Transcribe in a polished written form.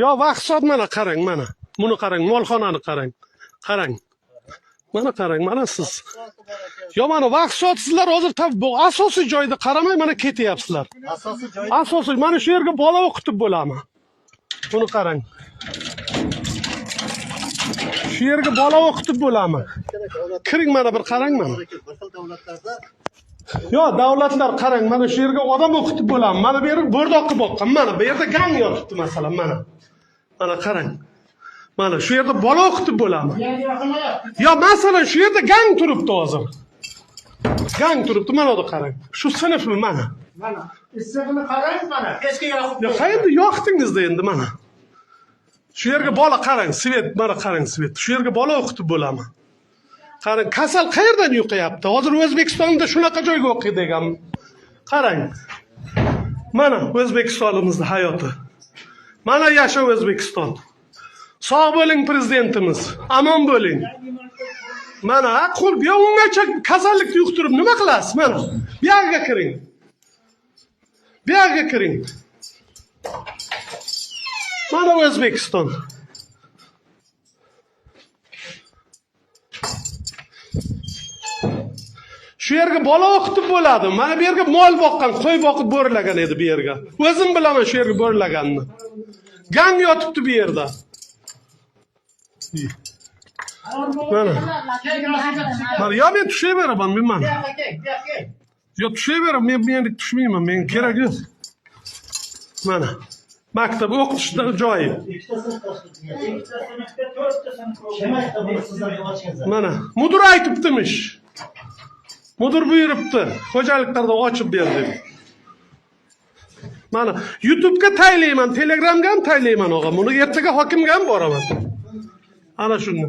Yo, vaqt mana qarang, mana. Buni qarang, molxonani qarang. Qarang. Mana qarang, mana siz. Yo, mana vaqt sizlar hozir bu asosiy joyda qaramay mana ketyapsizlar. Asosiy joy. Asosiy mana shu yerga bola o'qitib bo'laman. Buni qarang. Shu yerga bola o'qitib bo'laman. Kiring mana bir qarang mana. Bir xil davlatlarda Yo, davlatlar qarang, mana shu yerga odam o'qitib bo'laman. Mana bu yerga bo'rdoq qilib boqqan. Mana bu yerda gang yotibdi masalan, mana. Mana qarang. Mana shu yerda bola o'qitib bo'laman. Yo, masalan shu yerda gang turibdi hozir. Gang turibdi, mana da qarang. Shu sinfmi mana. mana issig'ini qarang mana. Eski yoqib. Yo, qayerda yoqdingizda endi mana. Shu yerga bola qarang, svet, mana qarang svet. Shu yerga bola o'qitib bo'laman. Qarang, kasal qayerdan yuqyapti? Hozir O'zbekistonda shunaqa joyga o'qiydi ekan. Qarang. Mana O'zbekistonimizning hayoti. Mana yasha O'zbekiston. Sog' bo'ling prezidentimiz. Amon bo'ling. Mana qo'l bu ungacha kasallikni yuqtirib nima qilasiz? Mana bu yerga kiring. Bu yerga kiring. Mana O'zbekiston. Shu yerga bola o'qitib bo'ladi. Mana bu yerga mol boqqan, qo'y boqib bo'rilagan edi bu yerga. O'zim bilaman shu yerga bo'rilaganini. Gang yotibdi bu yerda. Mana. Mana yo men tushaveraman, men mana. Yo tushaveraman, men tushmayman, men kerak yo'q. Mana. Maktab o'qitish joyi. Mana, mudir aytibdimish. Mudir buyuribdi, xo'jaliklarda ochib berdim. Mana YouTube'ga taylayman, Telegramga ham taylayman og'a. Buni ertaga hokimga ham boraman. Ana shuni.